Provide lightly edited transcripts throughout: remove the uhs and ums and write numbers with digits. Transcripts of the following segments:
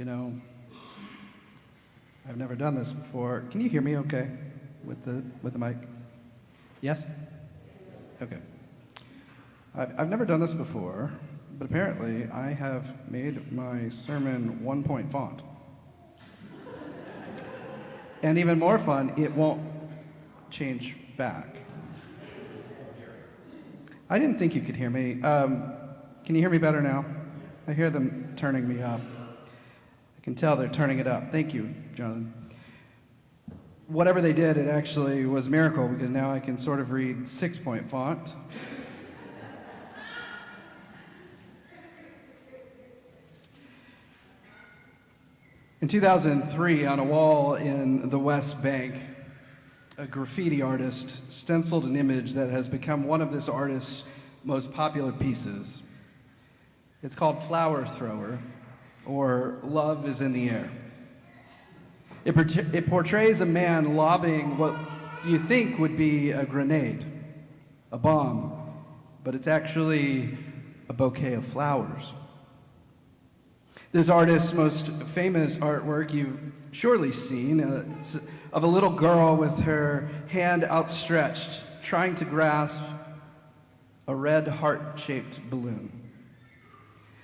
You know, I've never done this before. Can you hear me okay with the mic? Yes? Okay. I've never done this before, but apparently I have made my sermon 1-point font. And even more fun, it won't change back. I didn't think you could hear me. Can you hear me better now? I hear them turning me up. I can tell they're turning it up. Thank you, John. Whatever they did, it actually was a miracle because now I can sort of read 6-point font. In 2003, on a wall in the West Bank, a graffiti artist stenciled an image that has become one of this artist's most popular pieces. It's called Flower Thrower, or Love is in the Air. It portrays a man lobbing what you think would be a grenade, a bomb, but it's actually a bouquet of flowers. This artist's most famous artwork you've surely seen. It's of a little girl with her hand outstretched, trying to grasp a red heart-shaped balloon.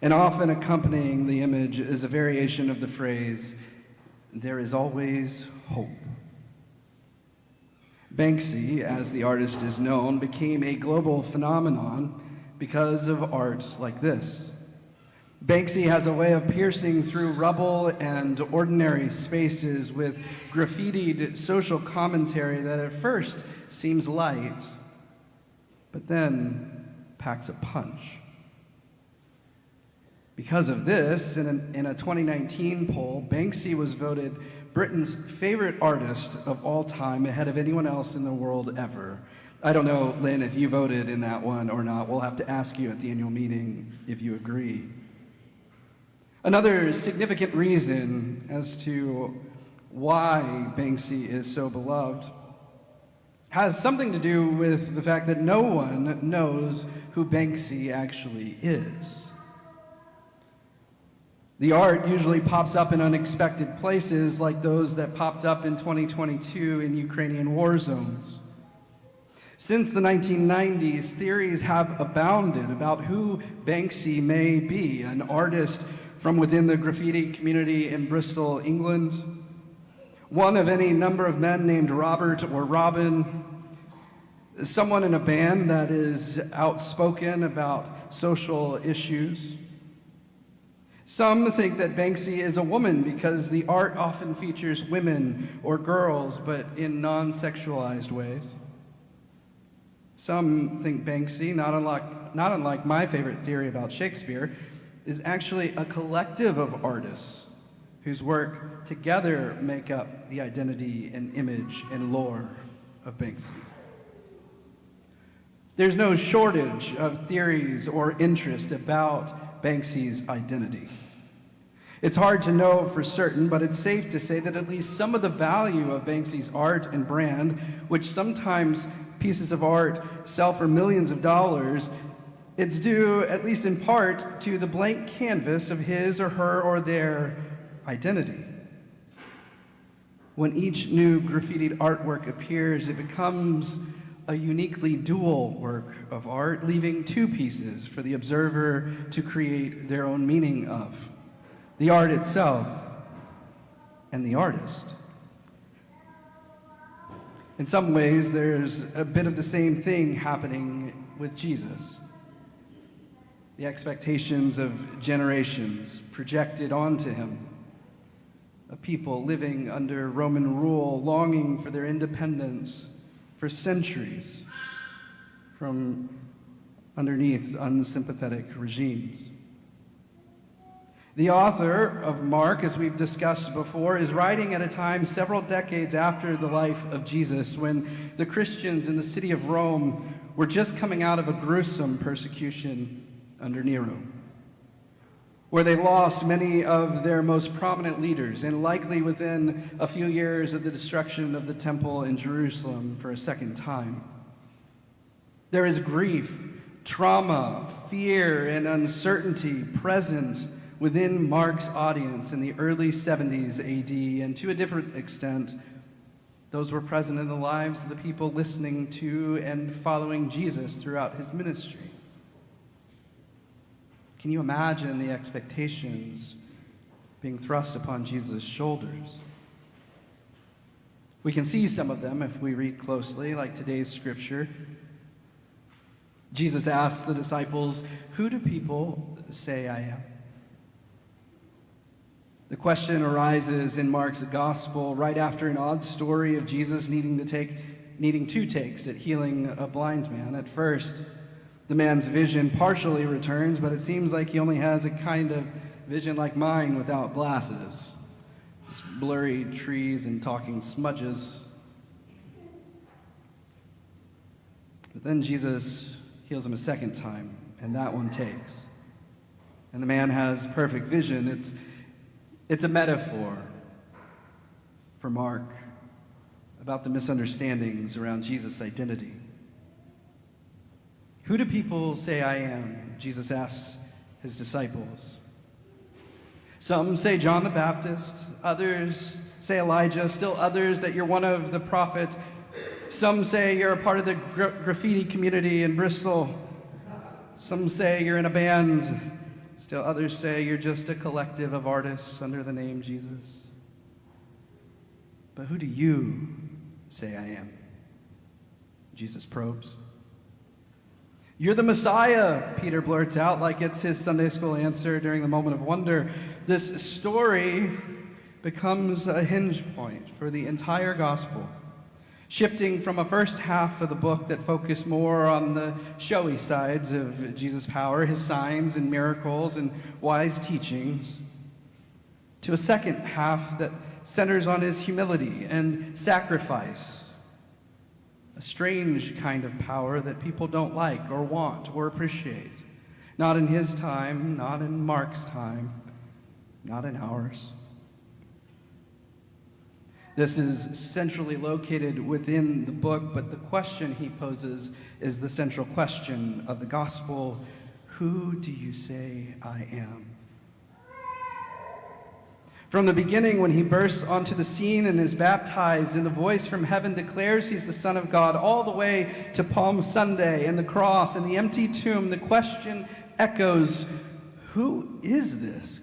And often accompanying the image is a variation of the phrase, "There is always hope." Banksy, as the artist is known, became a global phenomenon because of art like this. Banksy has a way of piercing through rubble and ordinary spaces with graffitied social commentary that at first seems light, but then packs a punch. Because of this, in a 2019 poll, Banksy was voted Britain's favorite artist of all time, ahead of anyone else in the world ever. I don't know, Lynn, if you voted in that one or not. We'll have to ask you at the annual meeting if you agree. Another significant reason as to why Banksy is so beloved has something to do with the fact that no one knows who Banksy actually is. The art usually pops up in unexpected places like those that popped up in 2022 in Ukrainian war zones. Since the 1990s, theories have abounded about who Banksy may be, an artist from within the graffiti community in Bristol, England, one of any number of men named Robert or Robin, someone in a band that is outspoken about social issues. Some think that Banksy is a woman because the art often features women or girls, but in non-sexualized ways. Some think Banksy, not unlike my favorite theory about Shakespeare, is actually a collective of artists whose work together make up the identity and image and lore of Banksy. There's no shortage of theories or interest about Banksy's identity. It's hard to know for certain, but it's safe to say that at least some of the value of Banksy's art and brand, which sometimes pieces of art sell for millions of dollars, it's due, at least in part, to the blank canvas of his or her or their identity. When each new graffitied artwork appears, it becomes a uniquely dual work of art, leaving two pieces for the observer to create their own meaning of: the art itself and the artist. In some ways, there's a bit of the same thing happening with Jesus. The expectations of generations projected onto him, a people living under Roman rule, longing for their independence for centuries from underneath unsympathetic regimes. The author of Mark, as we've discussed before, is writing at a time several decades after the life of Jesus, when the Christians in the city of Rome were just coming out of a gruesome persecution under Nero, where they lost many of their most prominent leaders, and likely within a few years of the destruction of the temple in Jerusalem for a second time. There is grief, trauma, fear, and uncertainty present within Mark's audience in the early 70s AD, and to a different extent, those were present in the lives of the people listening to and following Jesus throughout his ministry. Can you imagine the expectations being thrust upon Jesus' shoulders? We can see some of them if we read closely, like today's scripture. Jesus asks the disciples, "Who do people say I am?" The question arises in Mark's gospel right after an odd story of Jesus needing two takes at healing a blind man. At first, the man's vision partially returns, but it seems like he only has a kind of vision like mine without glasses. Just blurry trees and talking smudges. But then Jesus heals him a second time, and that one takes. And the man has perfect vision. It's a metaphor for Mark about the misunderstandings around Jesus' identity. "Who do people say I am?" Jesus asks his disciples. Some say John the Baptist, others say Elijah, still others that you're one of the prophets. Some say you're a part of the graffiti community in Bristol. Some say you're in a band. Still others say you're just a collective of artists under the name Jesus. But who do you say I am? Jesus probes. "You're the Messiah," Peter blurts out like it's his Sunday school answer during the moment of wonder. This story becomes a hinge point for the entire gospel, shifting from a first half of the book that focused more on the showy sides of Jesus' power, his signs and miracles and wise teachings, to a second half that centers on his humility and sacrifice, a strange kind of power that people don't like or want or appreciate. Not in his time, not in Mark's time, not in ours. This is centrally located within the book, but the question he poses is the central question of the gospel. Who do you say I am? From the beginning, when he bursts onto the scene and is baptized, and the voice from heaven declares he's the Son of God, all the way to Palm Sunday and the cross and the empty tomb, the question echoes, who is this?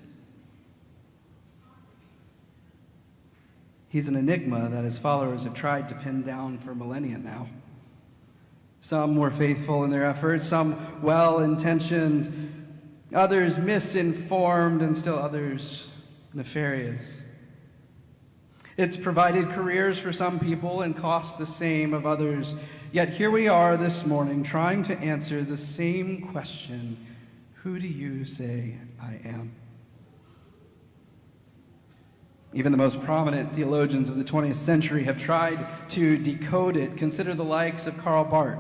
He's an enigma that his followers have tried to pin down for millennia now. Some were faithful in their efforts, some well-intentioned, others misinformed, and still others nefarious. It's provided careers for some people and cost the same of others. Yet here we are this morning trying to answer the same question, who do you say I am? Even the most prominent theologians of the 20th century have tried to decode it. Consider the likes of Karl Barth,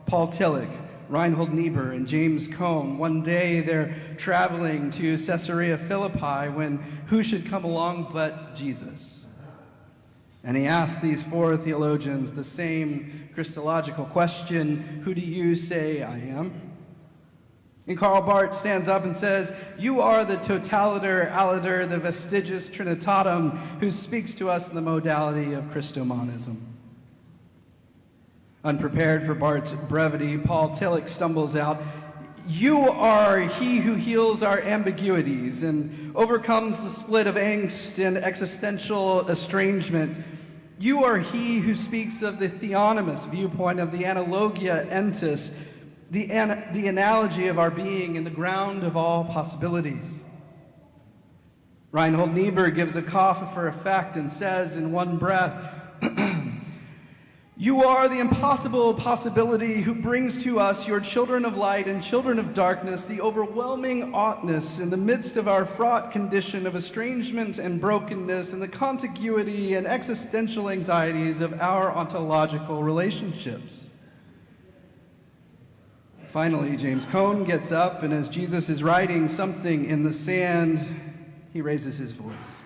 Paul Tillich, Reinhold Niebuhr, and James Cone. One day they're traveling to Caesarea Philippi when who should come along but Jesus? And he asked these four theologians the same Christological question, who do you say I am? And Karl Barth stands up and says, you are the totaliter aliter, the vestigius trinitatum, who speaks to us in the modality of Christomonism. Unprepared for Barth's brevity, Paul Tillich stumbles out, you are he who heals our ambiguities and overcomes the split of angst and existential estrangement. You are he who speaks of the theonomous viewpoint of the analogia entis, the analogy of our being and the ground of all possibilities. Reinhold Niebuhr gives a cough for effect and says in one breath, you are the impossible possibility who brings to us, your children of light and children of darkness, the overwhelming oughtness in the midst of our fraught condition of estrangement and brokenness and the contiguity and existential anxieties of our ontological relationships. Finally, James Cone gets up, and as Jesus is writing something in the sand, he raises his voice.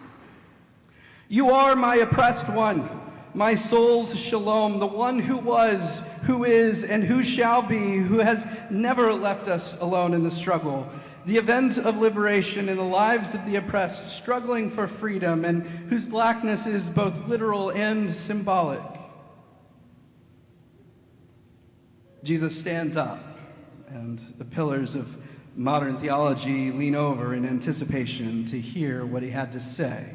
You are my oppressed one, my soul's shalom, the one who was, who is, and who shall be, who has never left us alone in the struggle. the event of liberation in the lives of the oppressed, struggling for freedom, and whose blackness is both literal and symbolic. Jesus stands up, and the pillars of modern theology lean over in anticipation to hear what he had to say.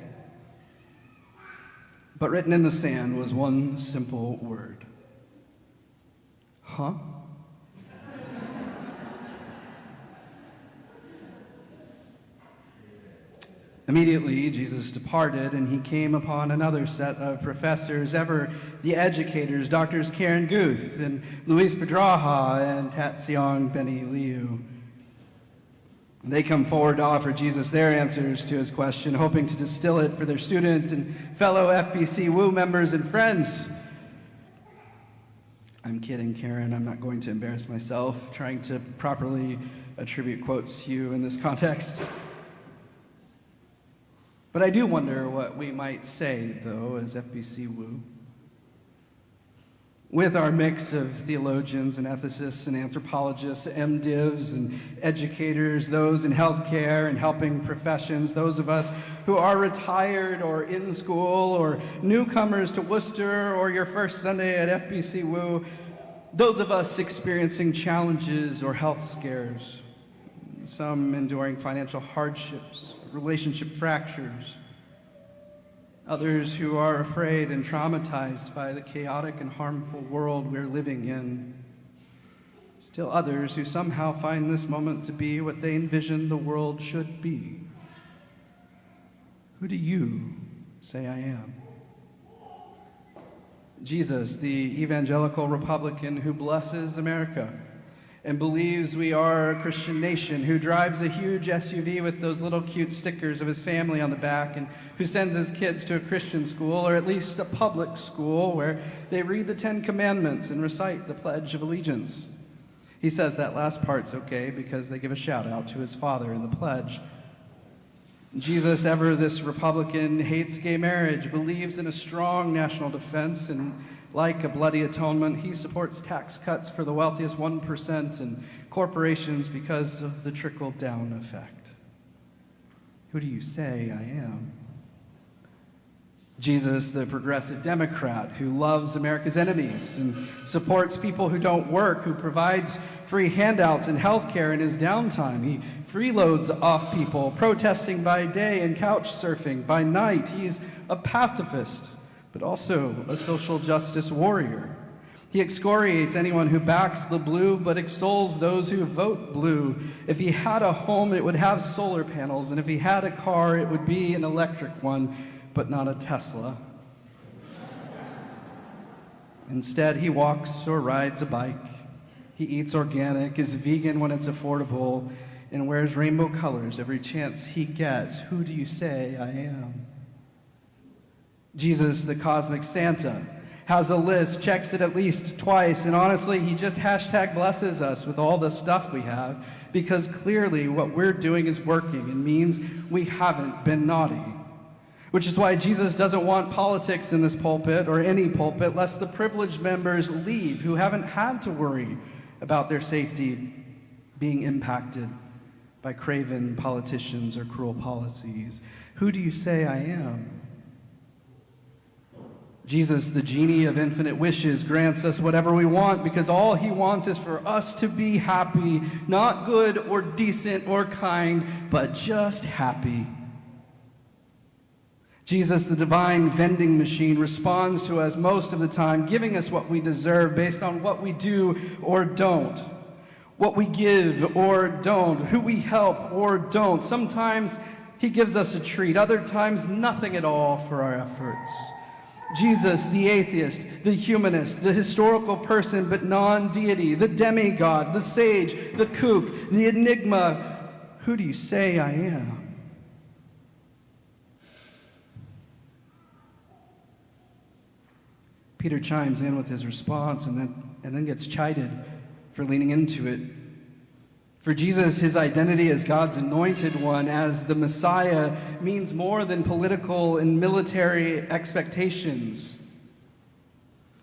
But written in the sand was one simple word. Huh? Immediately, Jesus departed, and he came upon another set of professors, ever the educators, Doctors Karen Guth and Luis Pedraja and Tatsyong Benny Liu. They come forward to offer Jesus their answers to his question, hoping to distill it for their students and fellow FBC Woo members and friends. I'm kidding, Karen. I'm not going to embarrass myself trying to properly attribute quotes to you in this context. But I do wonder what we might say, though, as FBC Woo. With our mix of theologians and ethicists and anthropologists, MDivs and educators, those in healthcare and helping professions, those of us who are retired or in school or newcomers to Worcester or your first Sunday at FBC Woo, those of us experiencing challenges or health scares, some enduring financial hardships, relationship fractures, others who are afraid and traumatized by the chaotic and harmful world we're living in, still others who somehow find this moment to be what they envision the world should be. Who do you say I am? Jesus, the evangelical Republican who blesses America and believes we are a Christian nation, who drives a huge SUV with those little cute stickers of his family on the back, and who sends his kids to a Christian school, or at least a public school, where they read the Ten Commandments and recite the Pledge of Allegiance. He says that last part's okay because they give a shout out to his father in the pledge. Jesus, ever this Republican, hates gay marriage, believes in a strong national defense, and like a bloody atonement, he supports tax cuts for the wealthiest 1% and corporations because of the trickle-down effect. Who do you say I am? Jesus, the progressive Democrat who loves America's enemies and supports people who don't work, who provides free handouts and health care in his downtime. He freeloads off people, protesting by day and couch surfing by night. He's a pacifist, but also a social justice warrior. He excoriates anyone who backs the blue, but extols those who vote blue. If he had a home, it would have solar panels, and if he had a car, it would be an electric one, but not a Tesla. Instead, he walks or rides a bike. He eats organic, is vegan when it's affordable, and wears rainbow colors every chance he gets. Who do you say I am? Jesus, the cosmic Santa, has a list, checks it at least twice, and honestly, he just hashtag blesses us with all the stuff we have, because clearly what we're doing is working and means we haven't been naughty. Which is why Jesus doesn't want politics in this pulpit, or any pulpit, lest the privileged members leave who haven't had to worry about their safety being impacted by craven politicians or cruel policies. Who do you say I am? Jesus, the genie of infinite wishes, grants us whatever we want because all he wants is for us to be happy, not good or decent or kind, but just happy. Jesus, the divine vending machine, responds to us most of the time, giving us what we deserve based on what we do or don't, what we give or don't, who we help or don't. Sometimes he gives us a treat, other times nothing at all for our efforts. Jesus, the atheist, the humanist, the historical person but non-deity, the demigod, the sage, the kook, the enigma. Who do you say I am? Peter chimes in with his response and then gets chided for leaning into it. For Jesus, his identity as God's anointed one, as the Messiah, means more than political and military expectations.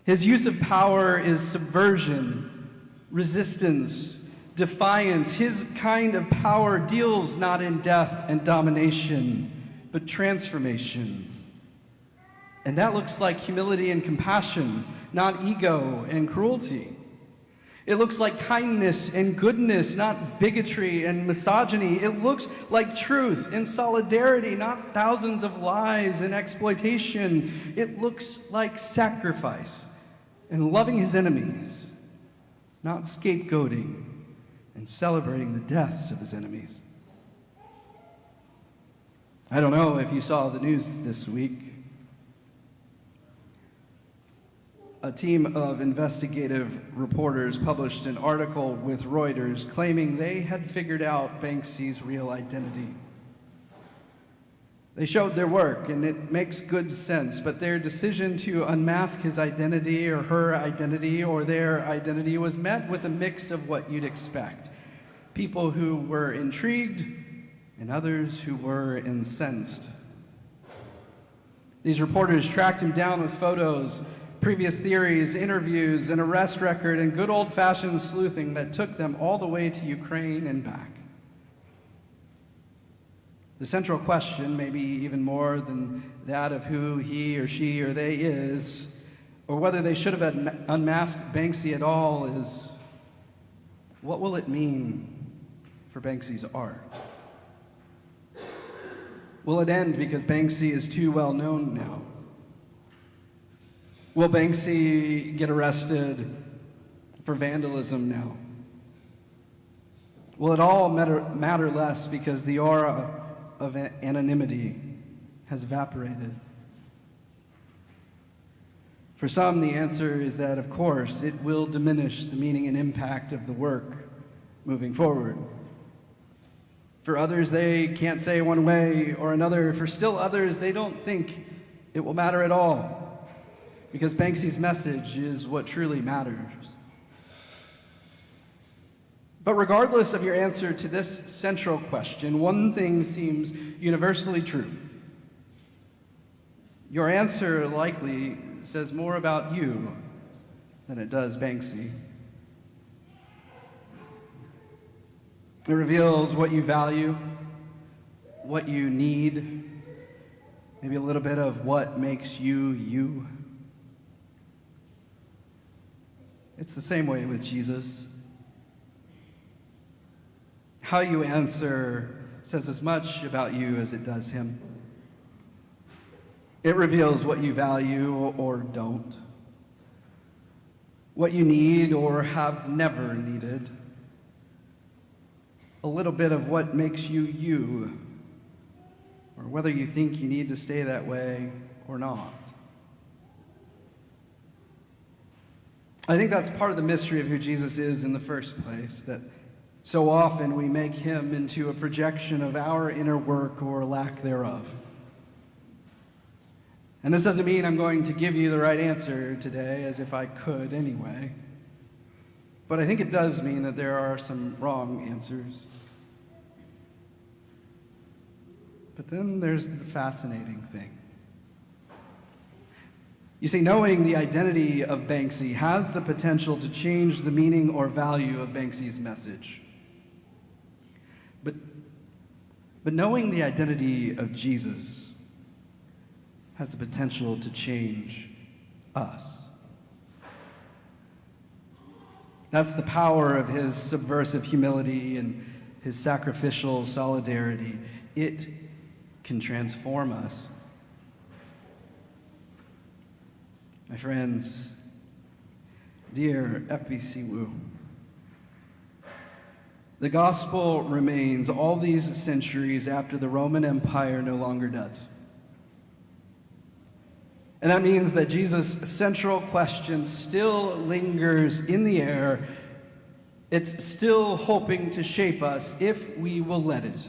His use of power is subversion, resistance, defiance. His kind of power deals not in death and domination, but transformation. And that looks like humility and compassion, not ego and cruelty. It looks like kindness and goodness, not bigotry and misogyny. It looks like truth and solidarity, not thousands of lies and exploitation. It looks like sacrifice and loving his enemies, not scapegoating and celebrating the deaths of his enemies. I don't know if you saw the news this week. A team of investigative reporters published an article with Reuters claiming they had figured out Banksy's real identity. They showed their work, and it makes good sense, but their decision to unmask his identity or her identity or their identity was met with a mix of what you'd expect. People who were intrigued and others who were incensed. These reporters tracked him down with photos, previous theories, interviews, an arrest record, and good old-fashioned sleuthing that took them all the way to Ukraine and back. The central question, maybe even more than that of who he or she or they is, or whether they should have unmasked Banksy at all, is what will it mean for Banksy's art? Will it end because Banksy is too well known now? Will Banksy get arrested for vandalism now? Will it all matter less because the aura of anonymity has evaporated? For some, the answer is that, of course, it will diminish the meaning and impact of the work moving forward. For others, they can't say one way or another. For still others, they don't think it will matter at all, because Banksy's message is what truly matters. But regardless of your answer to this central question, one thing seems universally true. Your answer likely says more about you than it does Banksy. It reveals what you value, what you need, maybe a little bit of what makes you, you. It's the same way with Jesus. How you answer says as much about you as it does him. It reveals what you value or don't, what you need or have never needed, a little bit of what makes you you, or whether you think you need to stay that way or not. I think that's part of the mystery of who Jesus is in the first place, that so often we make him into a projection of our inner work or lack thereof. And this doesn't mean I'm going to give you the right answer today, as if I could anyway. But I think it does mean that there are some wrong answers. But then there's the fascinating thing. You see, knowing the identity of Banksy has the potential to change the meaning or value of Banksy's message. But knowing the identity of Jesus has the potential to change us. That's the power of his subversive humility and his sacrificial solidarity. It can transform us. My friends, dear FBC Woo, the gospel remains all these centuries after the Roman Empire no longer does. And that means that Jesus' central question still lingers in the air. It's still hoping to shape us if we will let it.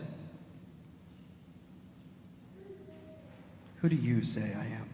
Who do you say I am?